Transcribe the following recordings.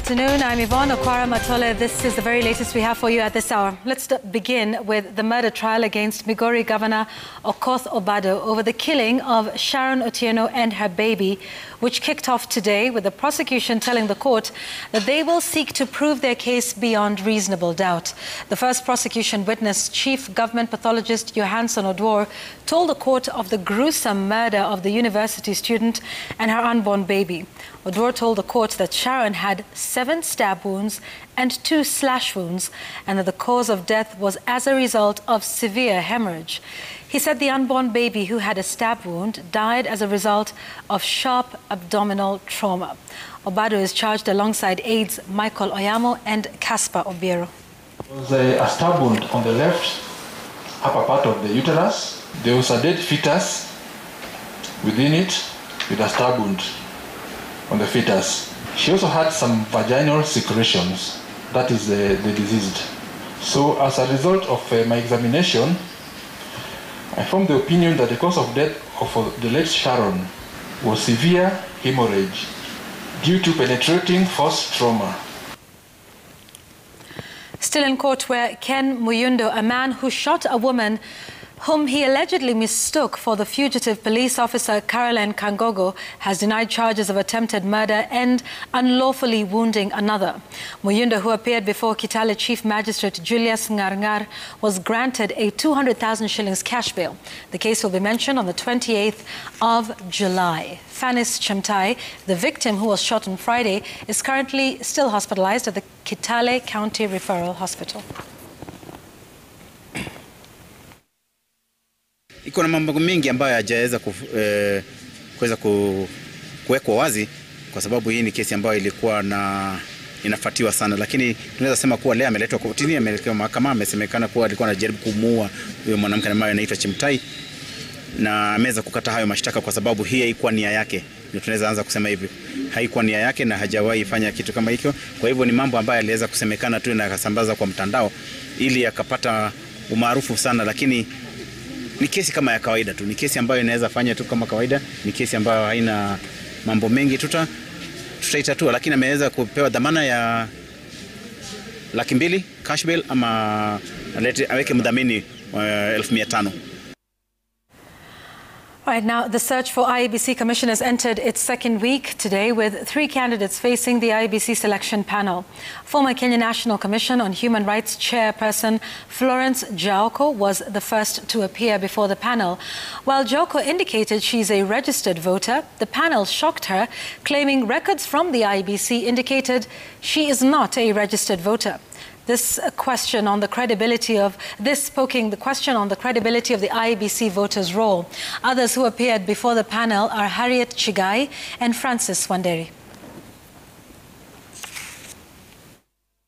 afternoon. I'm Yvonne Okwara Matole. This is the very latest we have for you at this hour. Let's begin with the murder trial against Migori Governor Okoth Obado over the killing of Sharon Otieno and her baby, which kicked off today with the prosecution telling the court that they will seek to prove their case beyond reasonable doubt. The first prosecution witness, Chief Government Pathologist Johansson Odwor, told the court of the gruesome murder of the university student and her unborn baby. Odwor told the court that Sharon had 7 stab wounds and 2 slash wounds, and that the cause of death was as a result of severe hemorrhage. He said the unborn baby, who had a stab wound, died as a result of sharp abdominal trauma. Obado is charged alongside aides Michael Oyamo and Caspar Obiero. There was a stab wound on the left upper part of the uterus. There was a dead fetus within it with a stab wound on the fetus. She also had some vaginal secretions, that is the deceased. So as a result of my examination, I formed the opinion that the cause of death of the late Sharon was severe hemorrhage due to penetrating force trauma. Still in court, where Ken Muyundo, a man who shot a woman whom he allegedly mistook for the fugitive police officer Caroline Kangogo, has denied charges of attempted murder and unlawfully wounding another. Muyundo, who appeared before Kitale Chief Magistrate Julius Ngarngar, was granted a 200,000 shillings cash bail. The case will be mentioned on the 28th of July. Fanis Chemtai, the victim who was shot on Friday, is currently still hospitalized at the Kitale County Referral Hospital. Iko na mambo mengi ambayo hajaweza kuweza kuwekwa wazi, kwa sababu hii ni kesi ambayo ilikuwa inafuatiwa sana, lakini tunaweza sema kuwa leo ameletwa kotini, ameelekezwa mahakama. Amesemekana kuwa alikuwa anajaribu kumuua huyo mwanamke ambaye anaitwa Chimtai, na ameweza kukata hayo mashtaka kwa sababu hii haikuwa nia yake. Ndio tunaweza anza kusema hivyo, haikuwa nia yake na hajawahi fanya kitu kama hicho. Kwa hivyo ni mambo ambayo aliweza kusemekana tu na akasambaza kwa mtandao ili akapata umaarufu sana, lakini ni kesi kama ya kawaida tu, ni kesi ambayo inaweza fanya tu kama kawaida, ni kesi ambayo haina mambo mengi. Tutaitatua, lakini ameweza kupewa dhamana ya 200,000 cash bail, ama aweke mdhamini 1,500. Right now, the search for IEBC commissioners entered its second week today, with 3 candidates facing the IEBC selection panel. Former Kenya National Commission on Human Rights chairperson Florence Jaoko was the first to appear before the panel. While Jaoko indicated she's a registered voter, the panel shocked her, claiming records from the IEBC indicated she is not a registered voter. Poking the question on the credibility of the IEBC voters' role. Others who appeared before the panel are Harriette Chiggai and Francis Wanderi.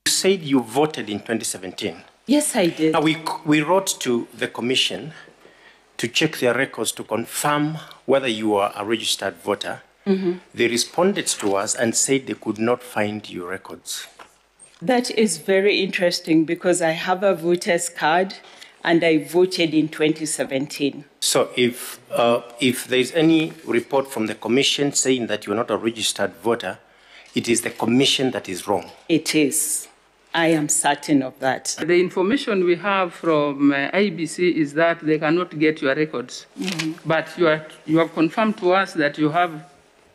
You said you voted in 2017. Yes, I did. Now, we wrote to the commission to check their records to confirm whether you are a registered voter. Mm-hmm. They responded to us and said they could not find your records. That is very interesting, because I have a voter's card and I voted in 2017. So if there's any report from the commission saying that you're not a registered voter, it is the commission that is wrong. It is. I am certain of that. The information we have from IEBC is that they cannot get your records. Mm-hmm. But you have confirmed to us that you have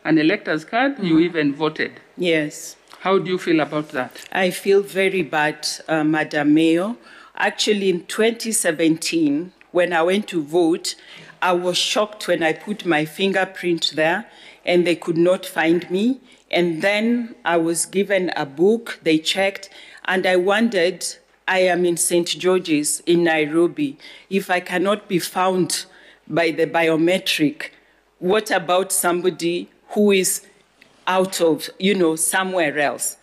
an elector's card, mm-hmm. You even voted. Yes. How do you feel about that? I feel very bad, Madam Mayor. Actually, in 2017, when I went to vote, I was shocked when I put my fingerprint there and they could not find me. And then I was given a book, they checked, and I wondered, I am in St. George's in Nairobi. If I cannot be found by the biometric, what about somebody who is out of, somewhere else?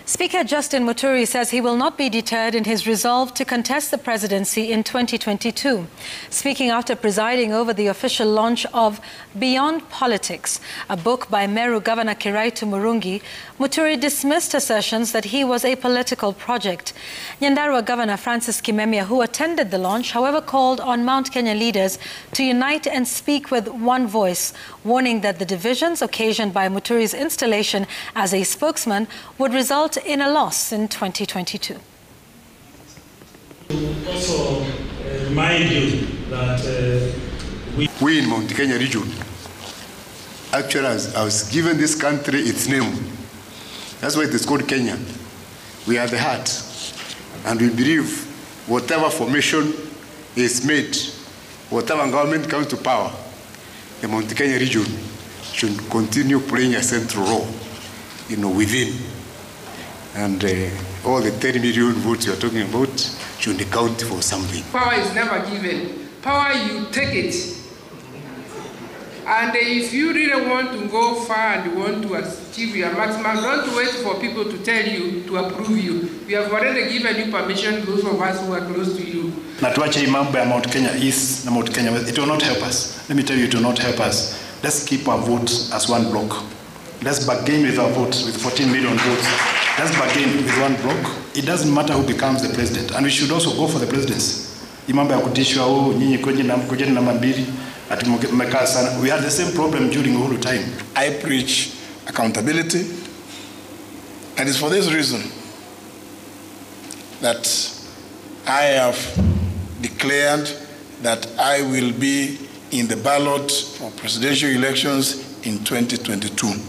Speaker Justin Muturi says he will not be deterred in his resolve to contest the presidency in 2022. Speaking after presiding over the official launch of Beyond Politics, a book by Meru Governor Kiraitu Murungi, Muturi dismissed assertions that he was a political project. Nyandarua Governor Francis Kimemia, who attended the launch, however, called on Mount Kenya leaders to unite and speak with one voice, warning that the divisions occasioned by Muturi's installation as a spokesman would result in a loss in 2022. Also remind you that we in Mount Kenya region, actually I was given this country its name. That's why it is called Kenya. We are the heart, and we believe whatever formation is made, whatever government comes to power, the Mount Kenya region should continue playing a central role, within. And all the 10 million votes you are talking about should count for something. Power is never given. Power, you take it. And if you really want to go far and you want to achieve your maximum, don't wait for people to tell you, to approve you. We have already given you permission, those of us who are close to you. Na tuache mambo ya Mount Kenya East na Mount Kenya West. It will not help us. Let me tell you, it will not help us. Let's keep our votes as one block. Let's bargain with our votes, with 14 million votes. Let's bargain with one block. It doesn't matter who becomes the president. And we should also go for the presidency. Imamba ya kutishwa, nyinyi kujeni na mambiri, ati mmekaa sana. We had the same problem during all the time. I preach accountability. And it's for this reason that I have declared that I will be in the ballot for presidential elections in 2022.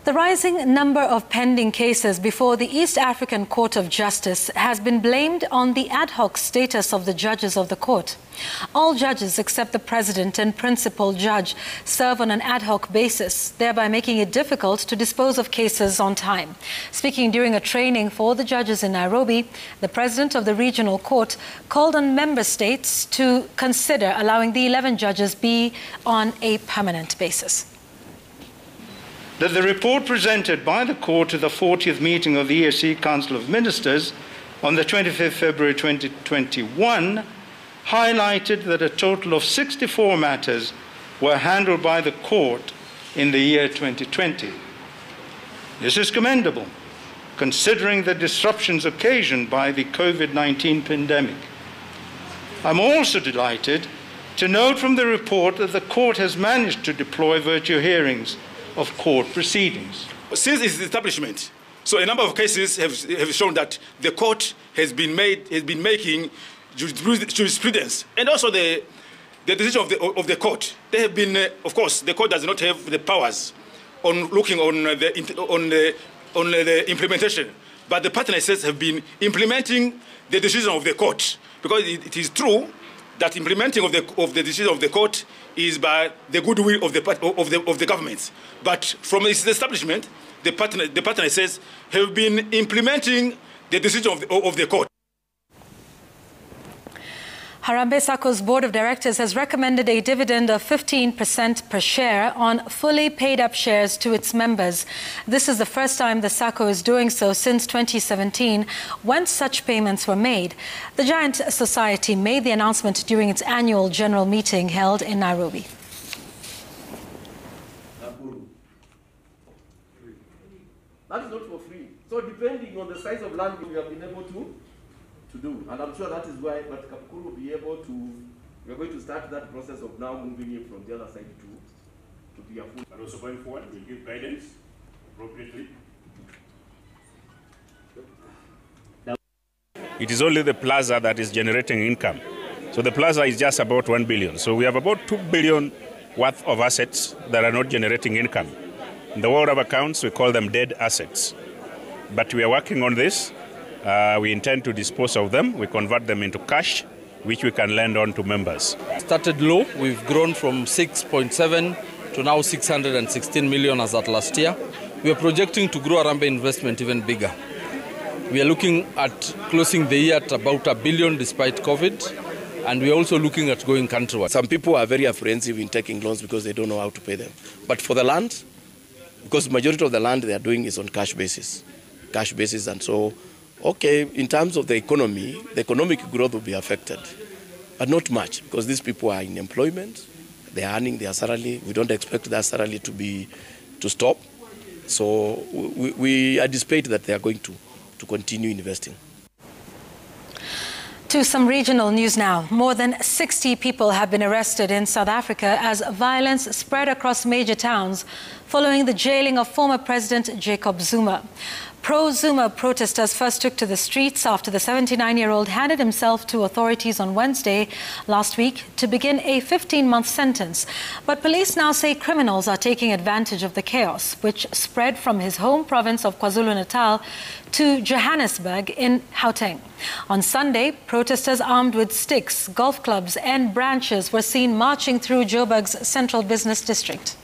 The rising number of pending cases before the East African Court of Justice has been blamed on the ad hoc status of the judges of the court. All judges except the president and principal judge serve on an ad hoc basis, thereby making it difficult to dispose of cases on time. Speaking during a training for the judges in Nairobi, the president of the regional court called on member states to consider allowing the 11 judges be on a permanent basis. That the report presented by the court to the 40th meeting of the EAC Council of Ministers on the 25th February 2021 highlighted that a total of 64 matters were handled by the court in the year 2020. This is commendable, considering the disruptions occasioned by the COVID-19 pandemic. I'm also delighted to note from the report that the court has managed to deploy virtual hearings of court proceedings. Since its establishment, so a number of cases have shown that the court has been making jurisprudence, and also the decision of the court. They have been, of course, the court does not have the powers on looking on the implementation, but the partner states have been implementing the decision of the court, because it is true that implementing of the decision of the court is by the goodwill of the government. But from its establishment, the partner states have been implementing the decision of the court. Harambee Sacco's board of directors has recommended a dividend of 15% per share on fully paid-up shares to its members. This is the first time the Sacco is doing so since 2017, when such payments were made. The Giant Society made the announcement during its annual general meeting held in Nairobi. That is not for free. So depending on the size of land we have been able to do, and I'm sure that is why Kapkuru will be able to, we're going to start that process of now moving it from the other side to be a full. But also going forward, we'll give guidance appropriately. It is only the plaza that is generating income. So the plaza is just about 1 billion. So we have about 2 billion worth of assets that are not generating income. In the world of accounts, we call them dead assets. But we are working on this. We intend to dispose of them. We convert them into cash, which we can lend on to members. Started low. We've grown from 6.7 to now 616 million as at last year. We are projecting to grow Harambee investment even bigger. We are looking at closing the year at about $1 billion despite COVID, and we are also looking at going countrywide. Some people are very apprehensive in taking loans because they don't know how to pay them. But for the land, because the majority of the land they are doing is on cash basis, and so, okay, in terms of the economy, the economic growth will be affected, but not much, because these people are in employment, they are earning their salary. We don't expect their salary to stop, so we anticipate that they are going to continue investing. To some regional news now. More than 60 people have been arrested in South Africa as violence spread across major towns following the jailing of former President Jacob Zuma. Pro-Zuma protesters first took to the streets after the 79-year-old handed himself to authorities on Wednesday last week to begin a 15-month sentence. But police now say criminals are taking advantage of the chaos, which spread from his home province of KwaZulu-Natal to Johannesburg in Gauteng. On Sunday, protesters armed with sticks, golf clubs and branches were seen marching through Joburg's central business district.